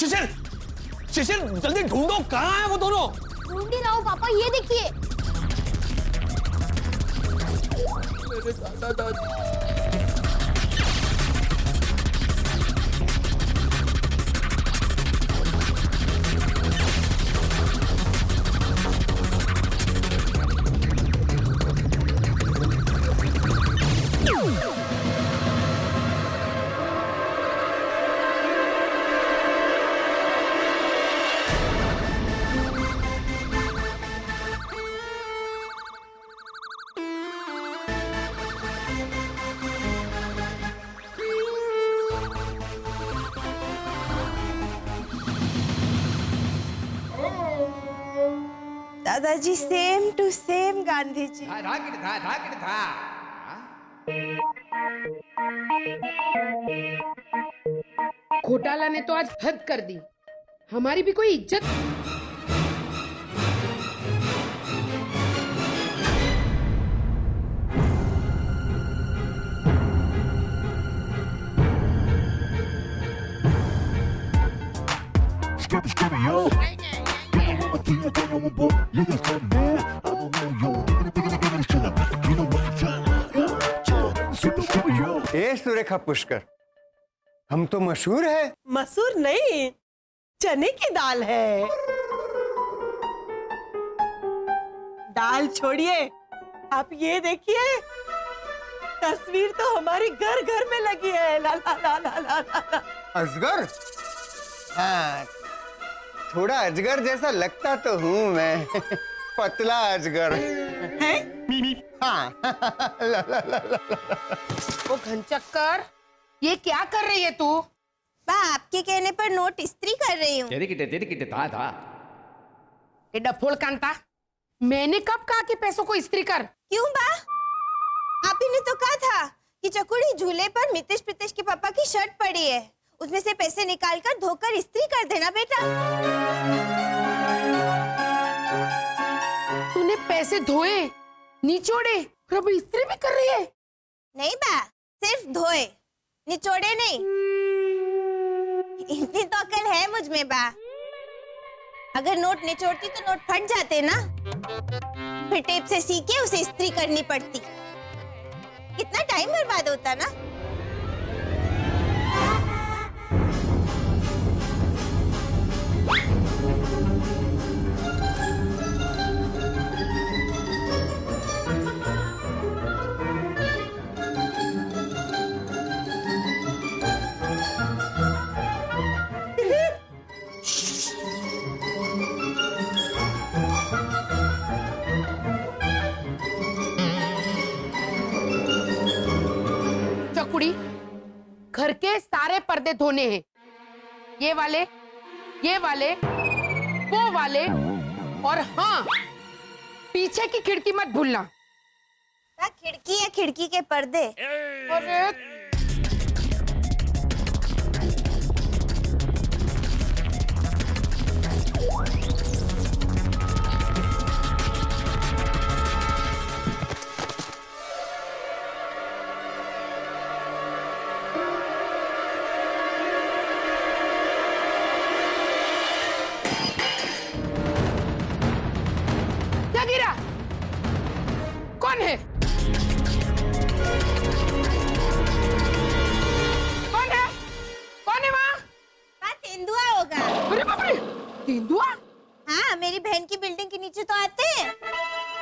शिशिर, शिशिर जल्दी ढूंढो, कहाँ है वो दोनों? ढूंढ ही रहा हूँ पापा, ये देखिए। मेरे दादा दादी। दादाजी same to same Gandhi ji. घोटाला ने तो आज हद कर दी, हमारी भी कोई इज्जत। ए सुरेखा पुष्कर, हम तो मशहूर है। मसूर नहीं, चने की दाल है। दाल छोड़िए, आप ये देखिए, तस्वीर तो हमारी घर घर में लगी है। ला ला ला ला ला ला। अजगर? हाँ, थोड़ा अजगर जैसा लगता तो हूँ मैं। पतला अजगर है? हाँ। ला ला ला ला। ओ घनचक्कर, ये क्या कर रही है तू? बा, आपके कहने पर नोट इस्त्री कर रही हूँ। ये डफोल कांता, मैंने कब कहा कि पैसों को इस्त्री कर? क्यों बा? आप ही ने तो कहा था कि चकुड़ी झूले पर मितेश प्रीतेश के पापा की शर्ट पड़ी है, उसमें से पैसे निकालकर धोकर इस्त्री कर देना बेटा। तूने पैसे धोए, निचोड़े और अब इस्त्री भी कर रही है? नहीं बा, सिर्फ धोए, निचोड़े नहीं। इतनी तो अकल है मुझ में बा। अगर नोट निचोड़ती तो नोट फट जाते ना, फिर टेप से सी के उसे इस्त्री करनी पड़ती, कितना टाइम बर्बाद होता ना। घर के सारे पर्दे धोने हैं, ये वाले, ये वाले, वो वाले, और हाँ, पीछे की खिड़की मत भूलना। खिड़की है, खिड़की के पर्दे। अरे कौन है? कौन है? कौन है वहाँ? तेंदुआ होगा। अरे बाप रे, तेंदुआ? हाँ, मेरी बहन की बिल्डिंग के नीचे तो आते हैं।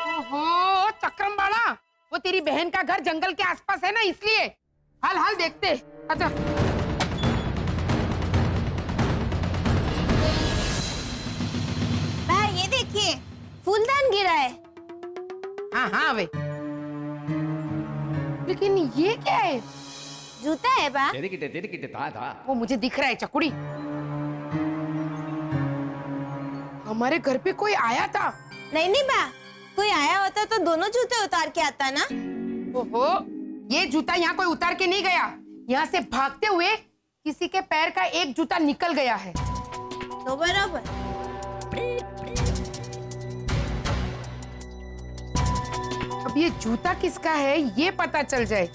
ओहो, चक्रम बाड़ा, वो तेरी बहन का घर जंगल के आसपास है ना, इसलिए। हाल हाल देखते। अच्छा, ये देखिए, फूलदान गिरा है। हाँ हाँ वे, लेकिन ये क्या है? जूता है बा। वो मुझे दिख रहा है चकुड़ी, हमारे घर पे कोई आया था। नहीं नहीं बा, कोई आया होता तो दोनों जूते उतार के आता ना। ओहो, ये जूता यहाँ कोई उतार के नहीं गया, यहाँ से भागते हुए किसी के पैर का एक जूता निकल गया है। तो बराबर। अब ये जूता किसका है ये पता चल जाए,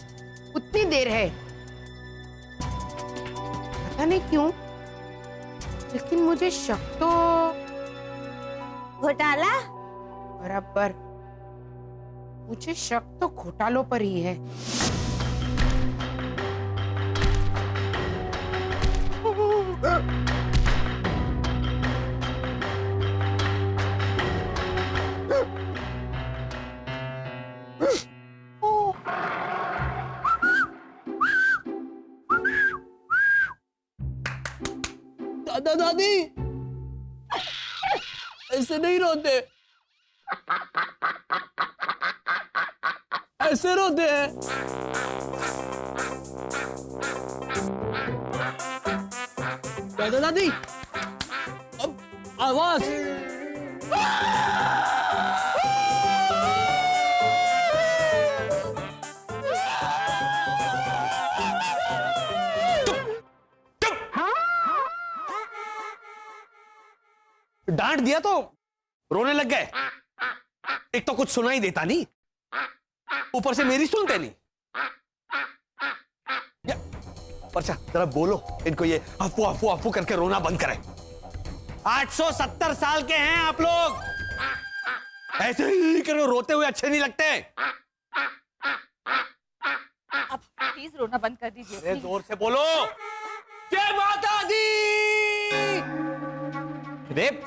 उतनी देर है। पता नहीं क्यों लेकिन मुझे शक तो घोटाला? बराबर, मुझे शक तो घोटालों पर ही है। दादा दादी ऐसे नहीं रोते, ऐसे रोते हैं। दादा दादी अब आवाज। डांट दिया तो रोने लग गए। एक तो कुछ सुनाई देता नहीं, ऊपर से मेरी सुनते नहीं। अच्छा जरा बोलो इनको ये अफू अफू अफू करके रोना बंद करें। 870 साल के हैं आप लोग, ऐसे ही करो, रोते हुए अच्छे नहीं लगते। आप प्लीज रोना बंद कर दीजिए। अरे जोर से बोलो, जय माता दी।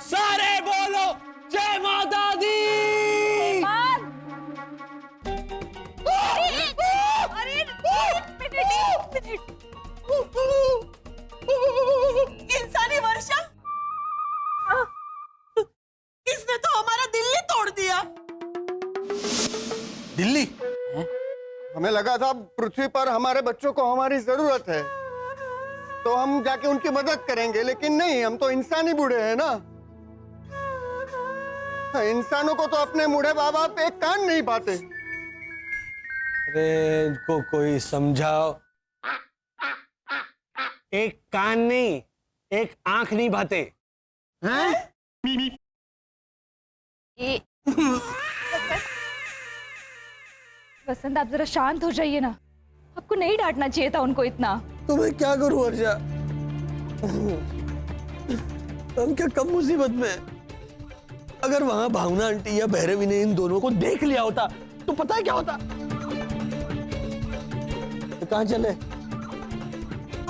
सारे बोलो जय माता दी। इंसानी वर्षा, इसने तो हमारा दिल्ली तोड़ दिया। दिल्ली? हमें लगा था पृथ्वी पर हमारे बच्चों को हमारी जरूरत है तो हम जाके उनकी मदद करेंगे, लेकिन नहीं, हम तो इंसानी बूढ़े हैं ना। इंसानों को तो अपने बूढ़े बाप बाप एक कान नहीं पाते। अरे इनको कोई समझाओ। एक कान नहीं, एक आंख नहीं भाते हैं? वसंत आप जरा शांत हो जाइए ना, आपको नहीं डांटना चाहिए था उनको इतना। तो मैं क्या करूं वर्षा, हम क्या कम मुसीबत में? अगर वहां भावना आंटी या भैरवी ने इन दोनों को देख लिया होता तो पता है क्या होता? तो कहां चले?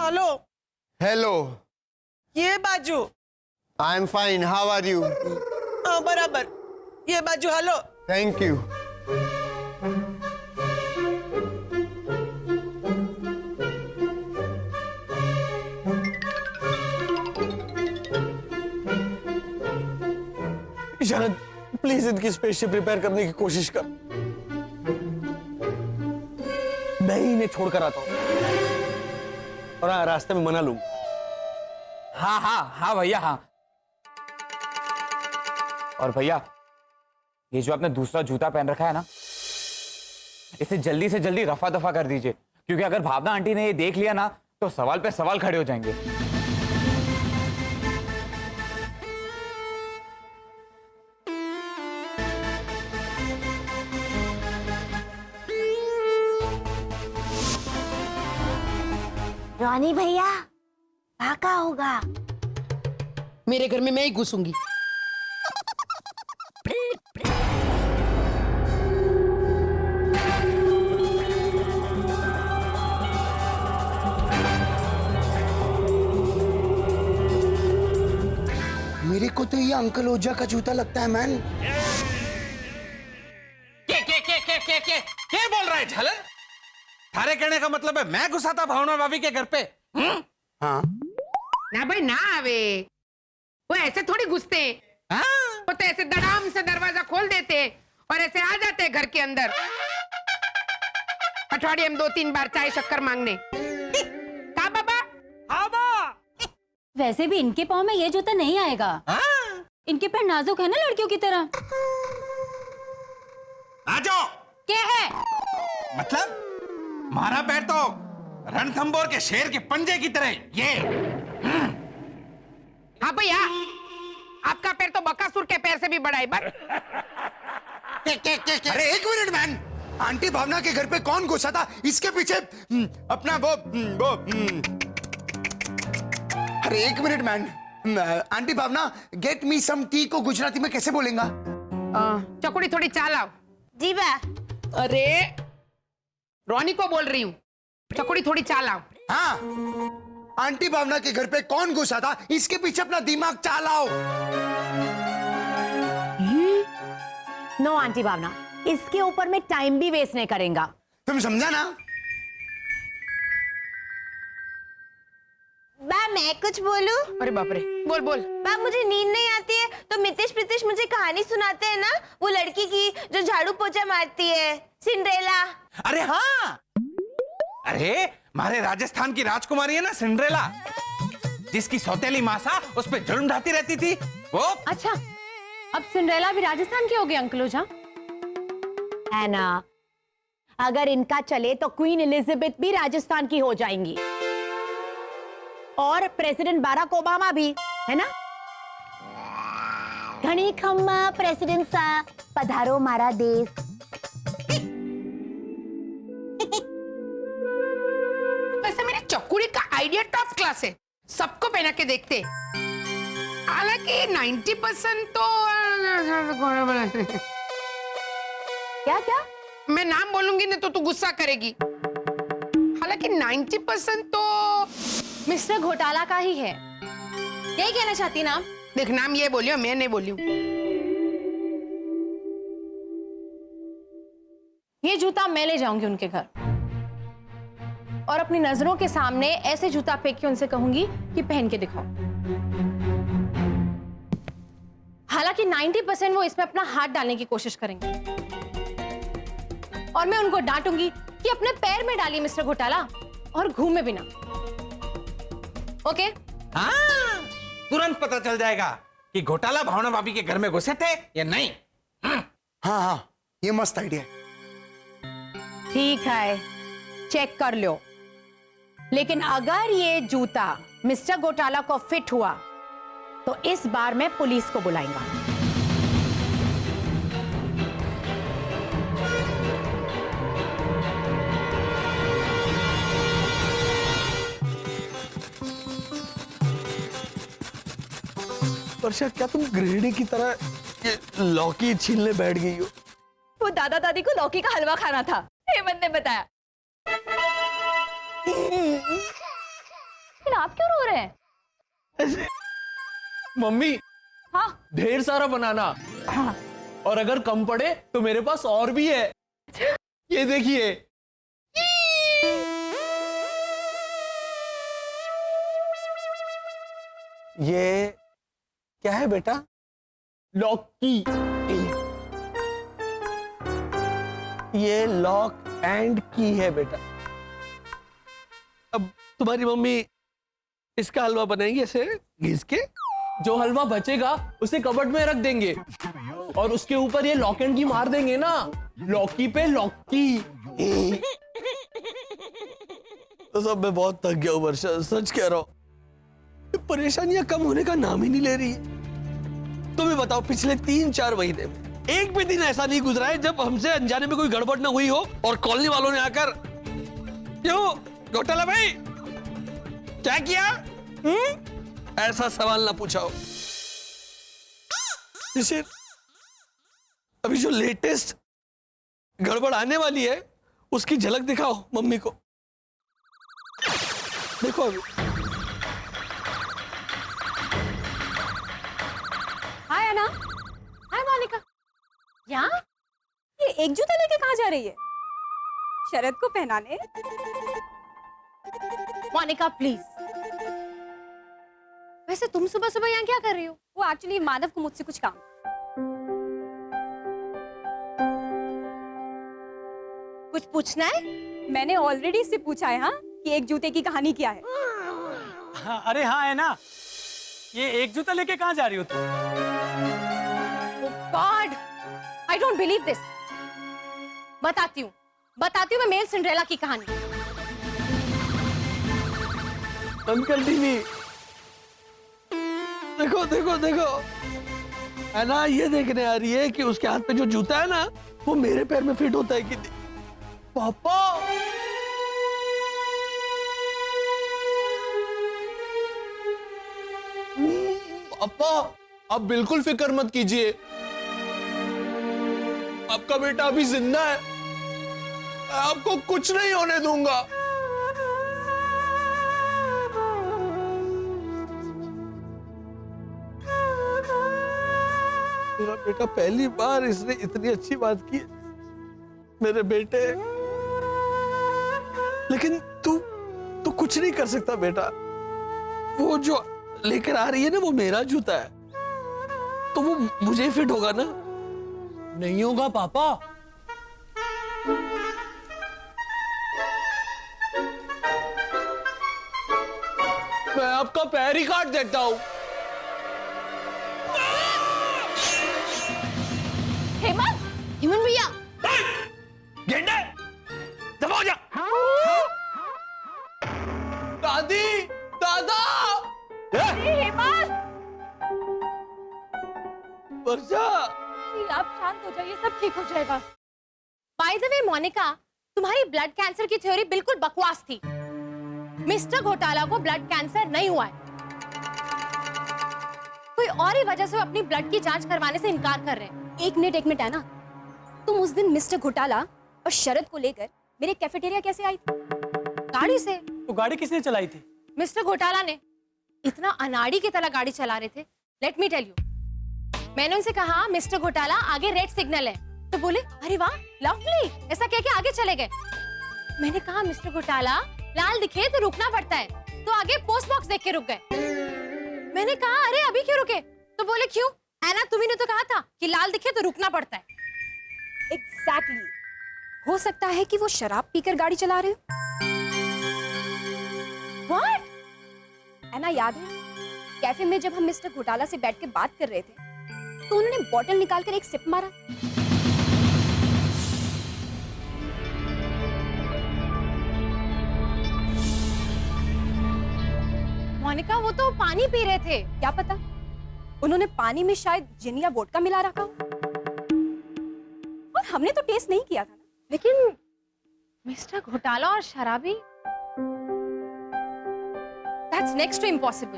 हेलो हेलो, ये बाजू। I am fine, how are you? हाँ बराबर, ये बाजू। Hello, thank you. शायद प्लीज इनकी स्पेसशिप रिपेयर करने की कोशिश कर। मैं ही इन्हें छोड़कर आता हूं और रास्ते में मना लूंगा। हाँ हाँ हाँ भैया, हाँ। और भैया, ये जो आपने दूसरा जूता पहन रखा है ना, इसे जल्दी से जल्दी रफा दफा कर दीजिए, क्योंकि अगर भावना आंटी ने ये देख लिया ना तो सवाल पे सवाल खड़े हो जाएंगे। रॉनी भैया भागा होगा। मेरे घर में मैं ही घुसूंगी। मेरे को तो ये अंकल ओझा का जूता लगता है मैन। क्या बोल रहा है झालर? थारे कहने का मतलब है मैं घुसाता भावना भाभी के घर पे? हाँ ना भाई ना आवे, वो ऐसे थोड़ी घुसते हैं। वो तो ऐसे धड़ाम से दरवाजा खोल देते और ऐसे आ जाते हैं घर के अंदर। अठवाडिये में 2-3 बार चाय शक्कर मांगने। का बाबा? हाँ बा। वैसे भी इनके पाँव में ये जूता नहीं आएगा। इनके पैर नाजुक है ना लड़कियों की तरह। आ जाओ। क्या है? मतलब मारा पैर तो रणथंबोर के शेर के पंजे की तरह ये। हाँ भैया, आपका पैर तो बकासुर के पैर से भी बड़ा है। अरे एक मिनट मैन, आंटी भावना के घर पे कौन घुसा था? इसके पीछे अपना वो अरे एक मिनट मैन, आंटी भावना, गेट मी सम टी को गुजराती में कैसे बोलेंगा? चकुड़ी थोड़ी चाल आओ। जी बा। अरे रोनी को बोल रही हूँ, चकुड़ी थोड़ी चाल आओ। हाँ, आंटी भावना के घर पे कौन घुसा था, इसके पीछे अपना दिमाग चलाओ। नो आंटी भावना, इसके ऊपर मैं टाइम भी वेस्ट नहीं करेंगा। तुम समझा ना? बा मैं कुछ बोलूं? अरे बाप रे, बोल बोल। बा मुझे नींद नहीं आती है तो मितेश प्रीतेश मुझे कहानी सुनाते हैं ना, वो लड़की की जो झाड़ू पोछा मारती है, सिंड्रेला। अरे हाँ, अरे हमारे राजस्थान की राजकुमारी है ना सिंड्रेला, जिसकी सौतेली मासा उस पे जुल्म ढाती रहती थी वो। अच्छा, अब सिंड्रेला भी राजस्थान की हो गई अंकल ओझा? है ना, अगर इनका चले तो क्वीन एलिजाबेथ भी राजस्थान की हो जाएंगी और प्रेसिडेंट बाराक ओबामा भी, है ना? घणी खम्मा प्रेसिडेंट सा पधारो मारा देश। वैसे मेरी चकुड़ी का आइडिया टॉप क्लास है, सबको पहना के देखते। हालांकि 90% तो क्या क्या? मैं नाम बोलूंगी ना तो तू गुस्सा करेगी। हालांकि 90% तो मिस्टर घोटाला का ही है, यही कहना चाहती ना? देख, नाम ये बोलियो, मैं नहीं बोली हूँ। ये जूता मैं ले जाऊंगी उनके घर और अपनी नजरों के सामने ऐसे जूता फेंक के उनसे कहूंगी कि पहन के दिखाओ। हालांकि 90% वो इसमें अपना हाथ डालने की कोशिश करेंगे और मैं उनको डांटूंगी कि अपने पैर में डालिए मिस्टर घोटाला और घूमे बिना। ओके? हाँ, तुरंत पता चल जाएगा कि घोटाला भावना भाभी के घर में घुसे थे या नहीं। हाँ हाँ, ये मस्त आइडिया है। ठीक है, चेक कर लो, लेकिन अगर ये जूता मिस्टर घोटाला को फिट हुआ तो इस बार मैं पुलिस को बुलाऊंगा। वर्षा, क्या तुम गृहिणी की तरह ये लौकी छीलने बैठ गई हो? वो दादा दादी को लौकी का हलवा खाना था, हेमंत ने बताया। लेकिन आप क्यों रो रहे हैं? मम्मी, हाँ ढेर सारा बनाना। हाँ। और अगर कम पड़े तो मेरे पास और भी है, ये देखिए। ये क्या है बेटा? लौकी। ये लॉक एंड की है बेटा। अब तुम्हारी मम्मी इसका हलवा बनाएंगी ऐसे घिस के? जो हलवा बचेगा उसे कबर्ड में रख देंगे और उसके ऊपर ये लॉक एंड की मार देंगे ना, लौकी पे लौकी। तो सब मैं बहुत थक गया हूँ वर्षा, सच कह रहा हूँ। परेशानियां कम होने का नाम ही नहीं ले रही है। तुम्हें बताओ, पिछले 3-4 महीने में एक भी दिन ऐसा नहीं गुजरा है जब हमसे अनजाने में कोई गड़बड़ ना हुई हो और कॉलोनी वालों ने आकर, क्यों घोटाला भाई क्या किया, ऐसा सवाल ना पूछा हो। जैसे अभी जो लेटेस्ट गड़बड़ आने वाली है उसकी झलक दिखाओ मम्मी को। देखो अभी। हाय अना, हाय मोनिका। यहाँ? ये एक जूता लेके कहाँ जा रही है? शरद को पहनाने? मोनिका प्लीज। वैसे तुम सुबह सुबह यहाँ क्या कर रही हो? वो एक्चुअली माधव को मुझसे कुछ काम। कुछ पूछना है? मैंने ऑलरेडी इससे पूछा है हाँ कि एक जूते की कहानी क्या है। हाँ, अरे हाँ है ना, ये एक जूता लेके कहाँ जा रही हो तुम? God, I don't believe this. बताती हूँ मैं मेल सिंड्रेला की कहानी। अंकल टीवी, देखो देखो देखो, है ना, ये देखने आ रही है कि उसके हाथ पे जो जूता है ना वो मेरे पैर में फिट होता है कि नहीं। पापा अप्पा आप बिल्कुल फिक्र मत कीजिए, आपका बेटा अभी जिंदा है, मैं आपको कुछ नहीं होने दूंगा। मेरा बेटा, पहली बार इसने इतनी अच्छी बात की मेरे बेटे। लेकिन तू कुछ नहीं कर सकता बेटा। वो जो लेकर आ रही है ना, वो मेरा जूता है, तो वो मुझे फिट होगा ना? नहीं होगा पापा। मैं आपका पैर ही काट देता हूं। हेमंत भैया, गेंडे दबा हो जा। दादी, दादा। वर्षा, आप शांत हो जाइए, सब ठीक हो जाएगा। बाय द वे मोनिका, तुम्हारी ब्लड कैंसर की थ्योरी बिल्कुल बकवास थी। मिस्टर घोटाला को ब्लड कैंसर नहीं हुआ है। कोई और ही वजह से वो अपनी ब्लड की जांच करवाने से इनकार कर रहे हैं। एक मिनट है ना, तुम उस दिन मिस्टर घोटाला और शरद को लेकर मेरे कैफेटेरिया कैसे आई थी? गाड़ी से। तो गाड़ी किसने चलाई थी? मिस्टर घोटाला ने। इतना अनाड़ी की तरह गाड़ी चला रहे थे। लेट मी टेल यू, मैंने उनसे कहा मिस्टर घोटाला आगे रेड सिग्नल है, तो बोले अरे वाह लवली, ऐसा कह के आगे चले गए। मैंने कहा मिस्टर घोटाला लाल दिखे तो रुकना पड़ता है, तो आगे पोस्ट बॉक्स देख के रुक गए। मैंने कहा अरे अभी क्यों रुके, तो बोले क्यों ऐना, तुम्ही ने तो कहा था कि लाल दिखे तो रुकना पड़ता है। एग्जैक्टली। हो सकता है कि वो शराब पीकर गाड़ी चला रहे हो। व्हाट? ऐना याद है कैफे में जब हम मिस्टर घोटाला से बैठ के बात कर रहे थे, तो उन्होंने बॉटल निकालकर एक सिप मारा। मोनिका, वो तो पानी पी रहे थे। क्या पता, उन्होंने पानी में शायद जिन या वोडका मिला रखा हो। और हमने तो टेस्ट नहीं किया था ना। लेकिन मिस्टर घोटाला और शराबी, दैट्स नेक्स्ट टू इम्पॉसिबल।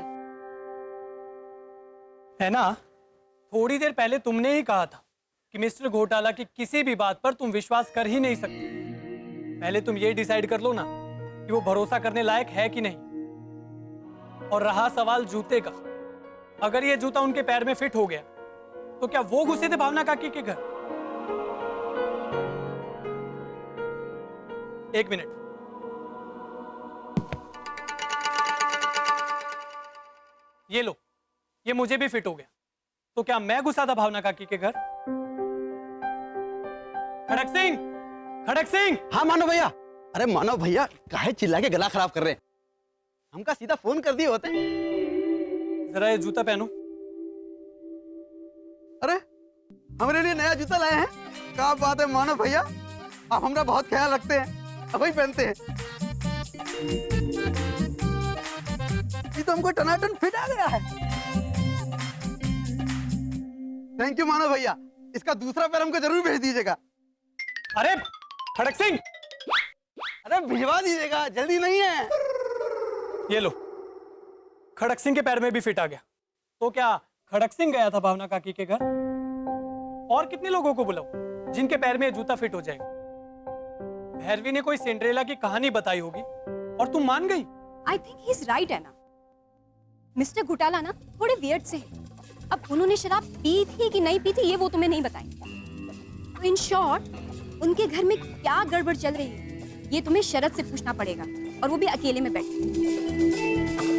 है ना, थोड़ी देर पहले तुमने ही कहा था कि मिस्टर घोटाला की किसी भी बात पर तुम विश्वास कर ही नहीं सकते। पहले तुम ये डिसाइड कर लो ना कि वो भरोसा करने लायक है कि नहीं। और रहा सवाल जूते का, अगर ये जूता उनके पैर में फिट हो गया तो क्या वो घुसे थे भावना काकी के घर? एक मिनट, ये लो, ये मुझे भी फिट हो गया, तो क्या मैं घुसा था भावना काकी के घर? खड़क सिंह, खड़क सिंह। हाँ मानव भैया। अरे मानव भैया, काहे चिल्ला के गला खराब कर रहे हैं? हमका सीधा फोन कर दिए होते। जरा ये जूता पहनो। अरे हमारे लिए नया जूता लाए हैं? क्या बात है मानव भैया, आप हमारा बहुत ख्याल रखते हैं, अब ही पहनते हैं। ये तो हमको टनाटन फिट आ गया है। थैंक यू मानव भैया, इसका दूसरा पैर हमको जरूर भेज दीजिएगा। अरे खड़क सिंह, अरे भिजवा दीजिएगा, जल्दी नहीं है। ये लो, खड़क सिंह के पैर में भी फिट आ गया। तो क्या खड़क सिंह गया था भावना काकी के घर? और कितने लोगों को बुलाऊं जिनके पैर में जूता फिट हो जाएगा? भैरवी ने कोई सिंड्रेला की कहानी बताई होगी और तुम मान गई। I think he is right है ना। मिस्टर घोटाला ना थोड़े वियर्ड से हैं। अब उन्होंने शराब पी थी कि नहीं पी थी ये वो तुम्हें नहीं बताएंगे। तो इन शॉर्ट उनके घर में क्या गड़बड़ चल रही है ये तुम्हें शरद से पूछना पड़ेगा, और वो भी अकेले में बैठे।